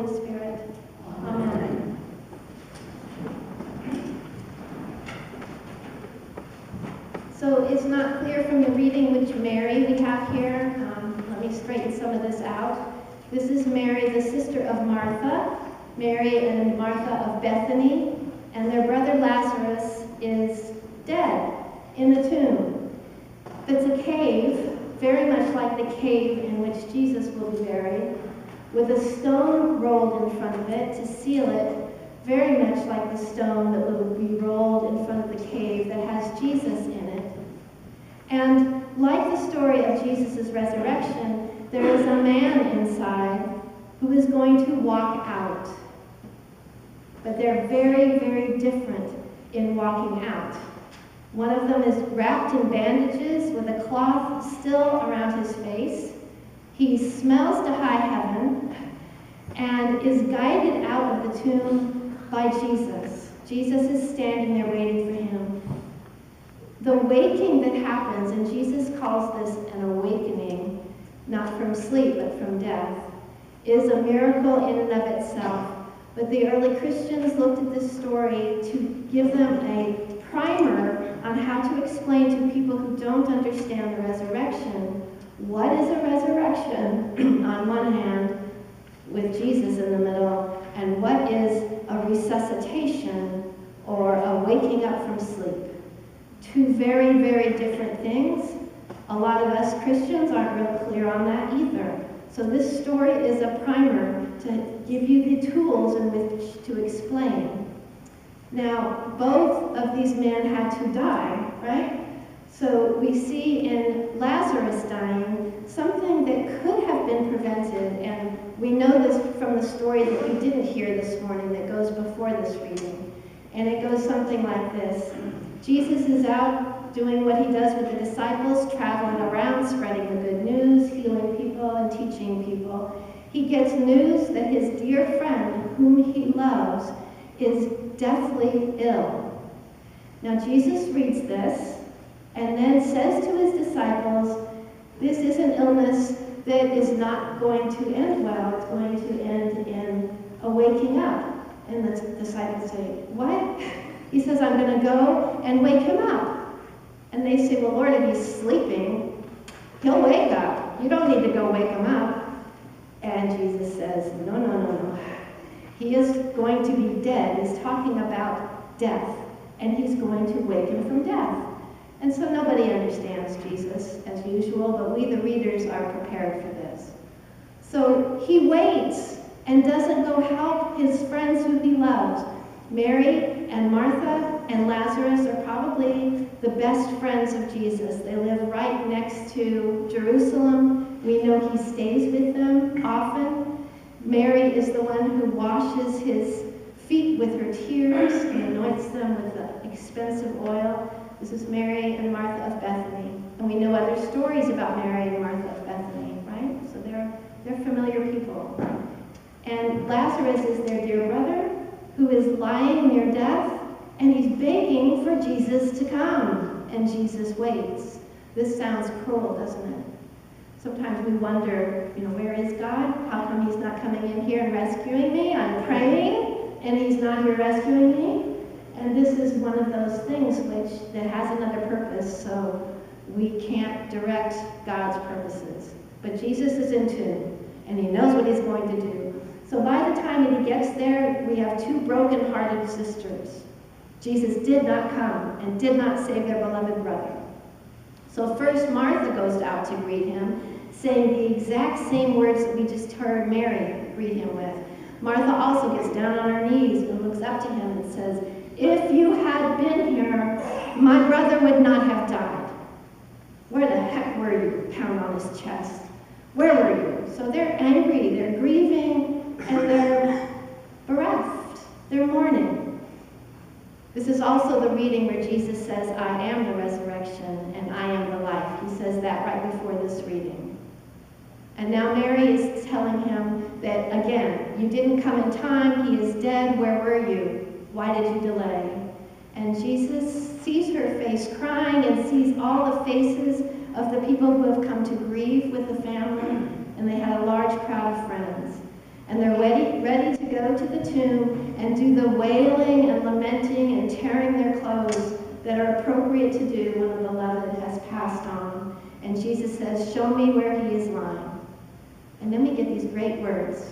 Holy Spirit. Amen. So it's not clear from the reading which Mary we have here. Let me straighten some of this out. This is Mary, the sister of Martha, Mary and Martha of Bethany, and their brother Lazarus is dead in the tomb. It's a cave, very much like the cave in which Jesus will be buried, with a stone rolled in front of it to seal it, very much like the stone that will be rolled in front of the cave that has Jesus in it. And like the story of Jesus' resurrection, there is a man inside who is going to walk out. But they're very, very different in walking out. One of them is wrapped in bandages with a cloth still around his face. He smells to high heaven and is guided out of the tomb by Jesus. Jesus is standing there waiting for him. The waking that happens, and Jesus calls this an awakening, not from sleep but from death, is a miracle in and of itself. But the early Christians looked at this story to give them a primer on how to explain to people who don't understand the resurrection. What is a resurrection on one hand, with Jesus in the middle, and what is a resuscitation or a waking up from sleep? Two very, very different things. A lot of us Christians aren't real clear on that either. So this story is a primer to give you the tools in which to explain. Now, both of these men had to die, right? So we see in Lazarus dying something that could have been prevented, and we know this from the story that we didn't hear this morning that goes before this reading. And it goes something like this. Jesus is out doing what he does with the disciples, traveling around, spreading the good news, healing people, and teaching people. He gets news that his dear friend, whom he loves, is deathly ill. Now Jesus reads this and then says to his disciples, this is an illness that is not going to end well. It's going to end in a waking up. And the disciples say, what? He says, I'm going to go and wake him up. And they say, well, Lord, if he's sleeping, he'll wake up. You don't need to go wake him up. And Jesus says, no. He is going to be dead. He's talking about death. And he's going to wake him from death. And so nobody understands Jesus, as usual, but we, the readers, are prepared for this. So he waits and doesn't go help his friends who he loves. Mary and Martha and Lazarus are probably the best friends of Jesus. They live right next to Jerusalem. We know he stays with them often. Mary is the one who washes his feet with her tears and anoints them with the expensive oil. This is Mary and Martha of Bethany. And we know other stories about Mary and Martha of Bethany, right? So they're familiar people. And Lazarus is their dear brother who is lying near death, and he's begging for Jesus to come. And Jesus waits. This sounds cruel, doesn't it? Sometimes we wonder, where is God? How come he's not coming in here and rescuing me? I'm praying, and he's not here rescuing me. And this is one of those things that has another purpose, so we can't direct God's purposes. But Jesus is in tune, and he knows what he's going to do. So by the time he gets there, we have two broken-hearted sisters. Jesus did not come and did not save their beloved brother. So first Martha goes out to greet him, saying the exact same words that we just heard Mary greet him with. Martha also gets down on her knees and looks up to him and says, if you had been here, my brother would not have died. Where the heck were you? Pound on his chest. Where were you? So they're angry, they're grieving, and they're bereft. They're mourning. This is also the reading where Jesus says, I am the resurrection and I am the life. He says that right before this reading. And now Mary is telling him that, again, you didn't come in time. He is dead. Where were you? Why did you delay? And Jesus sees her face crying and sees all the faces of the people who have come to grieve with the family. And they had a large crowd of friends. And they're ready go to the tomb and do the wailing and lamenting and tearing their clothes that are appropriate to do when a beloved has passed on. And Jesus says, show me where he is lying. And then we get these great words.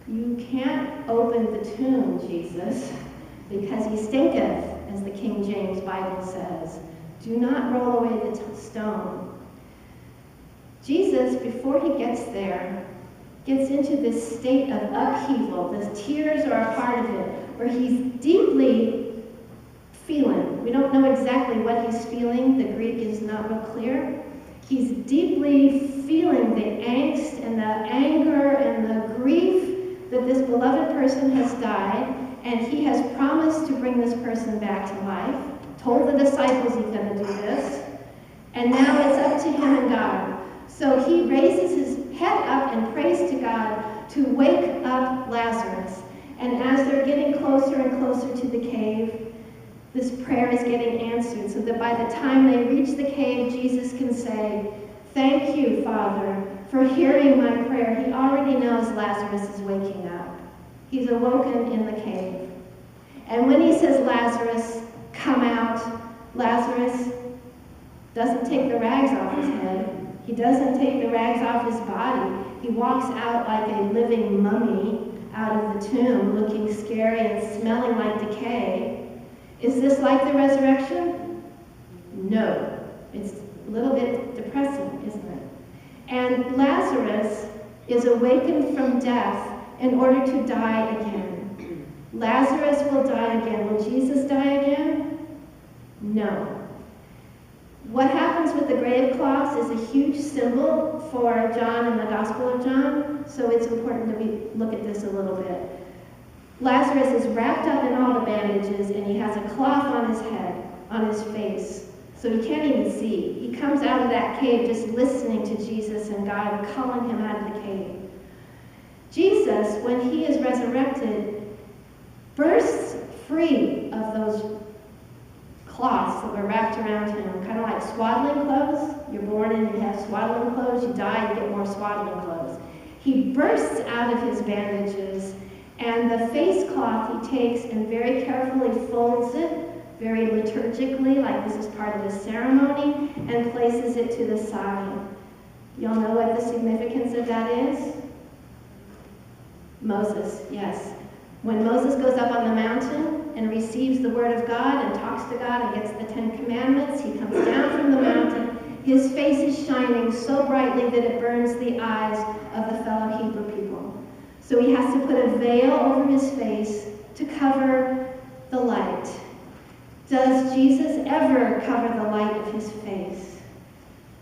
You can't open the tomb, Jesus, because he stinketh, as the King James Bible says. Do not roll away the stone. Jesus, before he gets there, gets into this state of upheaval. The tears are a part of it, where he's deeply feeling. We don't know exactly what he's feeling. The Greek is not real clear. He's deeply feeling the angst and the anger and the grief that this beloved person has died, and he has promised to bring this person back to life, told the disciples he's going to do this, and now it's up to him and God. So he raises his head up and prays to God to wake up Lazarus. And as they're getting closer and closer to the cave, this prayer is getting answered, so that by the time they reach the cave, Jesus can say, thank you, Father, for hearing my prayer. He already knows Lazarus is waking up. He's awoken in the cave. And when he says, Lazarus, come out, Lazarus doesn't take the rags off his head. He doesn't take the rags off his body. He walks out like a living mummy out of the tomb, looking scary and smelling like decay. Is this like the resurrection? No. It's a little bit depressing, isn't it? And Lazarus is awakened from death in order to die again. Lazarus will die again. Will Jesus die again? No. What happens with the grave cloths is a huge symbol for John in the Gospel of John, so it's important that we look at this a little bit. Lazarus is wrapped up in all the bandages, and he has a cloth on his head, on his face, so he can't even see. He comes out of that cave just listening to Jesus and God calling him out of the cave. Jesus, when he is resurrected, bursts free of those cloths that were wrapped around him, kind of like swaddling clothes. You're born and you have swaddling clothes, you die, you get more swaddling clothes. He bursts out of his bandages, and the face cloth he takes and very carefully folds it, very liturgically, like this is part of the ceremony, and places it to the side. Y'all know what the significance of that is? Moses, yes. When Moses goes up on the mountain and receives the word of God and talks to God and gets the 10 Commandments, he comes down from the mountain. His face is shining so brightly that it burns the eyes of the fellow Hebrew people. So he has to put a veil over his face to cover the light. Does Jesus ever cover the light of his face?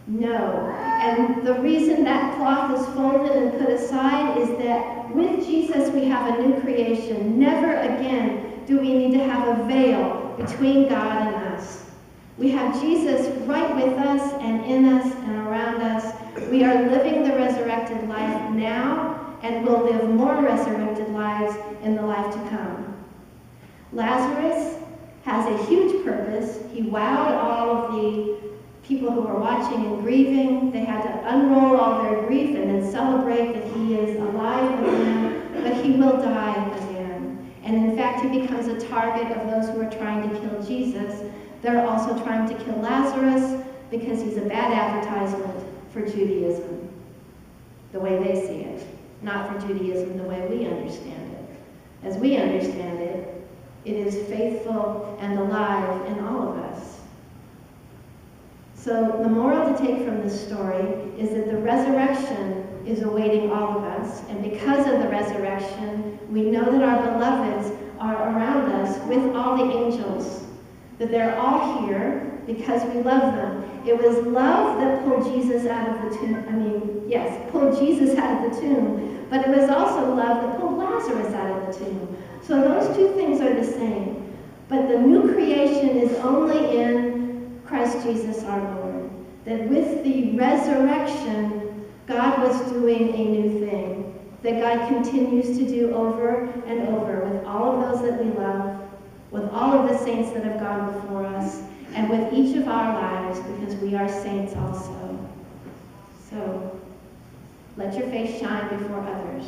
No. And the reason that cloth is folded and put aside is that with Jesus we have a new creation. Never again do we need to have a veil between God and us. We have Jesus right with us and in us and around us. We are living the resurrected life now, and will live more resurrected lives in the life to come. Lazarus has a huge purpose. He wowed all of the people who were watching and grieving. They had to unroll all their grief and then celebrate that he is alive again, but he will die again. And in fact, he becomes a target of those who are trying to kill Jesus. They're also trying to kill Lazarus because he's a bad advertisement for Judaism, the way they see it, not for Judaism the way we understand it. As we understand it, it is faithful and alive in all of us. So the moral to take from this story is that the resurrection is awaiting all of us. And because of the resurrection, we know that our beloveds are around us with all the angels. That they're all here because we love them. It was love that pulled Jesus out of the tomb. Pulled Jesus out of the tomb. But it was also love that pulled Lazarus out of the tomb. So those two things are the same. But the new creation is only in Christ Jesus our Lord. That with the resurrection, God was doing a new thing. That God continues to do over and over with all of those that we love, with all of the saints that have gone before us, and with each of our lives, because we are saints also. So, let your face shine before others.